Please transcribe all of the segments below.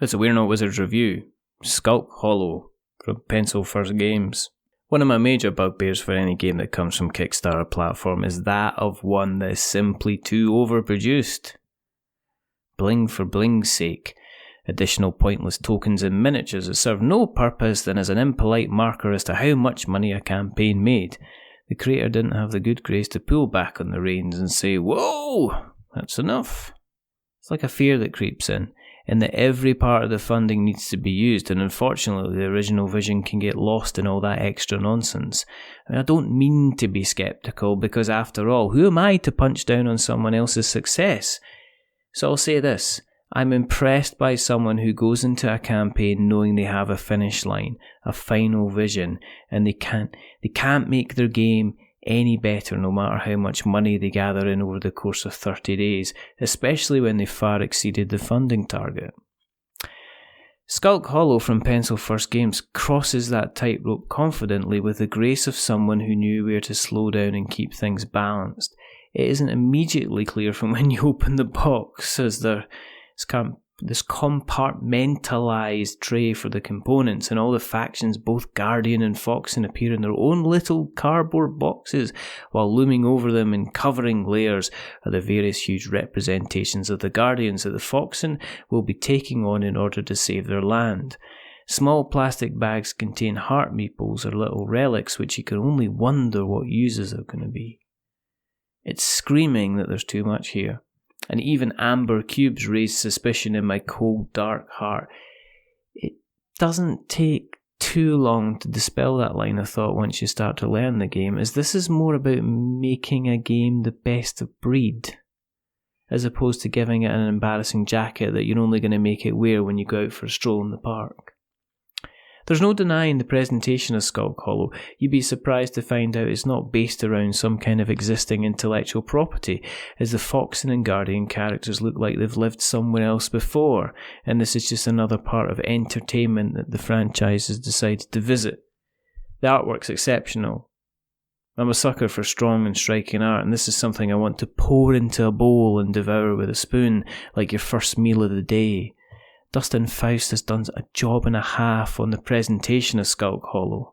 It's a We're Not Wizards review. Skulk Hollow from Pencil First Games. One of my major bugbears for any game that comes from Kickstarter platform is that of one that is simply too overproduced. Bling for bling's sake. Additional pointless tokens and miniatures that serve no purpose than as an impolite marker as to how much money a campaign made. The creator didn't have the good grace to pull back on the reins and say, "Whoa, that's enough." It's like a fear that creeps in that every part of the funding needs to be used, and unfortunately the original vision can get lost in all that extra nonsense. I don't mean to be sceptical, because after all, who am I to punch down on someone else's success? So I'll say this: I'm impressed by someone who goes into a campaign knowing they have a finish line, a final vision, and they can't make their game any better no matter how much money they gather in over the course of 30 days, especially when they far exceeded the funding target. Skulk Hollow from Pencil First Games crosses that tightrope confidently with the grace of someone who knew where to slow down and keep things balanced. It isn't immediately clear from when you open the box, as there this compartmentalised tray for the components, and all the factions, both Guardian and Foxen, appear in their own little cardboard boxes, while looming over them in covering layers are the various huge representations of the Guardians that the Foxen will be taking on in order to save their land. Small plastic bags contain heart meeples or little relics which you can only wonder what uses are going to be. It's screaming that there's too much here. And even amber cubes raise suspicion in my cold, dark heart. It doesn't take too long to dispel that line of thought once you start to learn the game, as this is more about making a game the best of breed, as opposed to giving it an embarrassing jacket that you're only going to make it wear when you go out for a stroll in the park. There's no denying the presentation of Skulk Hollow. You'd be surprised to find out it's not based around some kind of existing intellectual property, as the Foxen and Guardian characters look like they've lived somewhere else before, and this is just another part of entertainment that the franchise has decided to visit. The artwork's exceptional. I'm a sucker for strong and striking art, and this is something I want to pour into a bowl and devour with a spoon, like your first meal of the day. Dustin Faust has done a job and a half on the presentation of Skulk Hollow.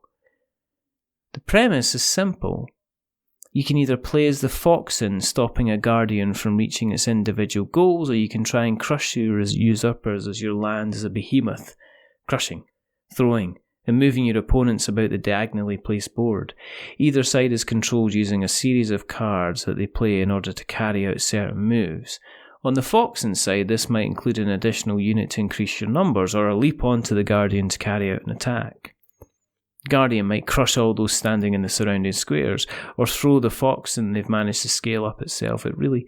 The premise is simple. You can either play as the Foxen, stopping a Guardian from reaching its individual goals, or you can try and crush your usurpers as your land is a behemoth, crushing, throwing, and moving your opponents about the diagonally placed board. Either side is controlled using a series of cards that they play in order to carry out certain moves. On the Foxen side, this might include an additional unit to increase your numbers, or a leap onto the Guardian to carry out an attack. Guardian might crush all those standing in the surrounding squares, or throw the Foxen they've managed to scale up itself. It really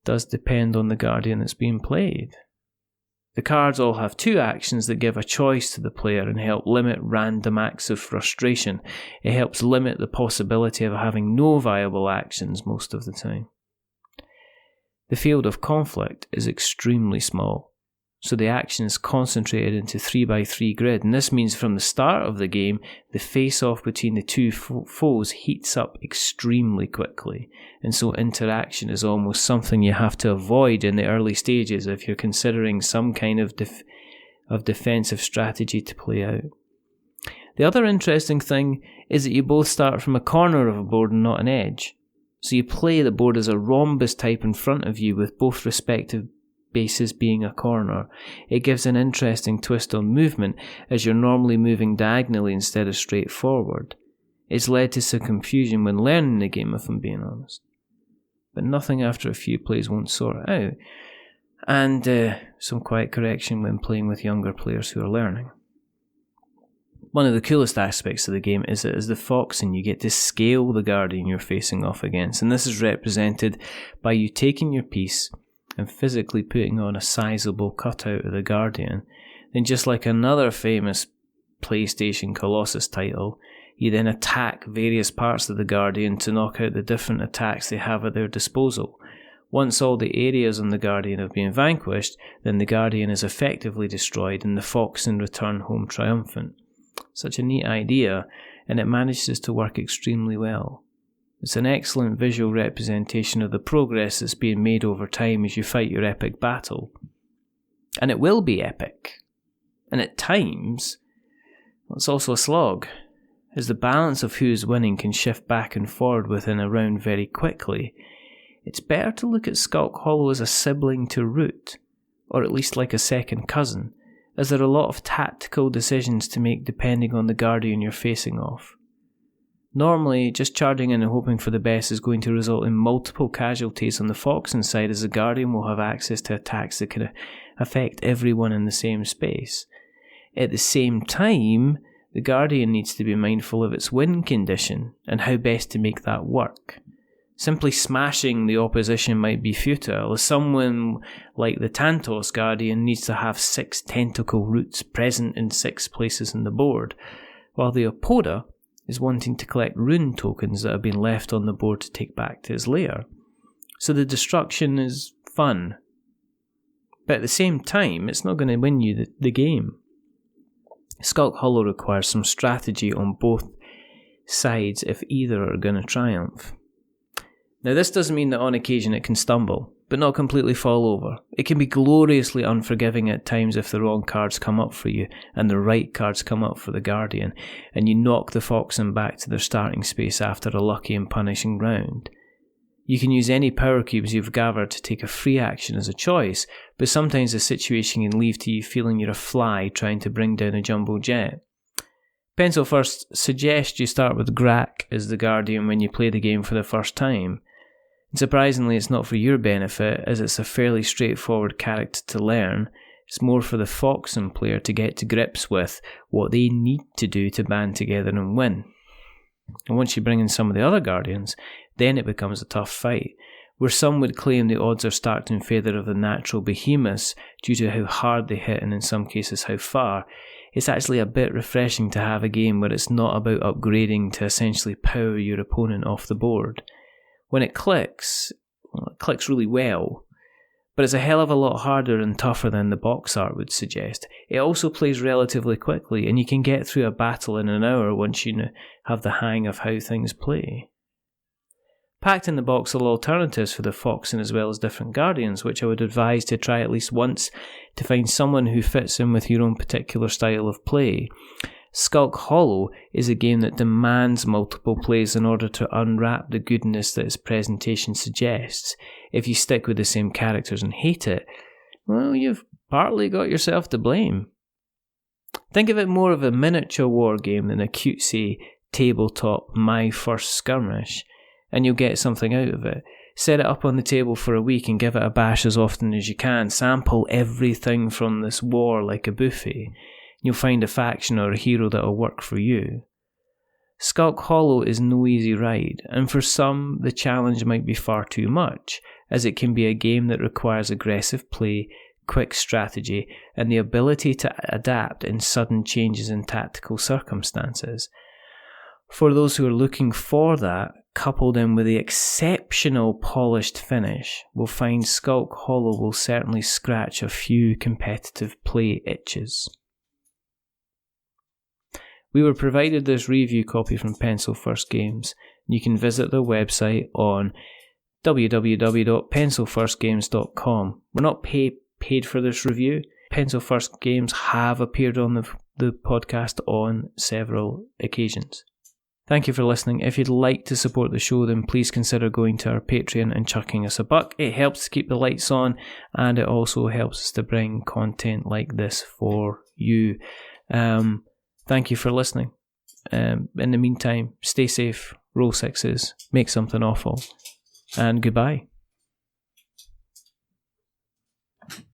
does depend on the Guardian that's being played. The cards all have two actions that give a choice to the player and help limit random acts of frustration. It helps limit the possibility of having no viable actions most of the time. The field of conflict is extremely small, so the action is concentrated into 3x3 grid, and this means from the start of the game, the face-off between the two foes heats up extremely quickly, and so interaction is almost something you have to avoid in the early stages if you're considering some kind of defensive strategy to play out. The other interesting thing is that you both start from a corner of a board and not an edge. So you play the board as a rhombus type in front of you, with both respective bases being a corner. It gives an interesting twist on movement, as you're normally moving diagonally instead of straight forward. It's led to some confusion when learning the game, if I'm being honest. But nothing after a few plays won't sort it out. And some quiet correction when playing with younger players who are learning. One of the coolest aspects of the game is that as the Foxen you get to scale the Guardian you're facing off against, and this is represented by you taking your piece and physically putting on a sizable cutout of the Guardian. Then, just like another famous PlayStation Colossus title, you then attack various parts of the Guardian to knock out the different attacks they have at their disposal. Once all the areas on the Guardian have been vanquished, then the Guardian is effectively destroyed and the Foxen return home triumphant. Such a neat idea, and it manages to work extremely well. It's an excellent visual representation of the progress that's being made over time as you fight your epic battle. And it will be epic. And at times, it's also a slog, as the balance of who's winning can shift back and forward within a round very quickly. It's better to look at Skulk Hollow as a sibling to Root, or at least like a second cousin, as there are a lot of tactical decisions to make depending on the Guardian you're facing off. Normally, just charging in and hoping for the best is going to result in multiple casualties on the Foxen side, as the Guardian will have access to attacks that can affect everyone in the same space. At the same time, the Guardian needs to be mindful of its win condition and how best to make that work. Simply smashing the opposition might be futile, as someone like the Tantos Guardian needs to have 6 tentacle roots present in 6 places on the board, while the Apoda is wanting to collect rune tokens that have been left on the board to take back to his lair. So the destruction is fun, but at the same time, it's not going to win you the game. Skulk Hollow requires some strategy on both sides if either are going to triumph. Now, this doesn't mean that on occasion it can stumble, but not completely fall over. It can be gloriously unforgiving at times if the wrong cards come up for you and the right cards come up for the Guardian, and you knock the Foxen back to their starting space after a lucky and punishing round. You can use any power cubes you've gathered to take a free action as a choice, but sometimes the situation can leave to you feeling you're a fly trying to bring down a jumbo jet. Pencil First suggests you start with Grak as the Guardian when you play the game for the first time. And surprisingly, it's not for your benefit, as it's a fairly straightforward character to learn. It's more for the Foxen player to get to grips with what they need to do to band together and win. And once you bring in some of the other Guardians, then it becomes a tough fight, where some would claim the odds are stacked in favour of the natural behemoths due to how hard they hit and in some cases how far. It's actually a bit refreshing to have a game where it's not about upgrading to essentially power your opponent off the board. When it clicks really well, but it's a hell of a lot harder and tougher than the box art would suggest. It also plays relatively quickly, and you can get through a battle in an hour once you have the hang of how things play. Packed in the box are alternatives for the Foxen as well as different Guardians, which I would advise to try at least once to find someone who fits in with your own particular style of play. Skulk Hollow is a game that demands multiple plays in order to unwrap the goodness that its presentation suggests. If you stick with the same characters and hate it, well, you've partly got yourself to blame. Think of it more of a miniature war game than a cutesy tabletop My First Skirmish, and you'll get something out of it. Set it up on the table for a week and give it a bash as often as you can. Sample everything from this war like a buffet. You'll find a faction or a hero that'll work for you. Skulk Hollow is no easy ride, and for some the challenge might be far too much, as it can be a game that requires aggressive play, quick strategy, and the ability to adapt in sudden changes in tactical circumstances. For those who are looking for that, coupled in with the exceptional polished finish, will find Skulk Hollow will certainly scratch a few competitive play itches. We were provided this review copy from Pencil First Games. You can visit their website on www.pencilfirstgames.com. We're not paid for this review. Pencil First Games have appeared on the podcast on several occasions. Thank you for listening. If you'd like to support the show, then please consider going to our Patreon and chucking us a buck. It helps to keep the lights on, and it also helps us to bring content like this for you. Thank you for listening. In the meantime, stay safe, roll sixes, make something awful, and goodbye.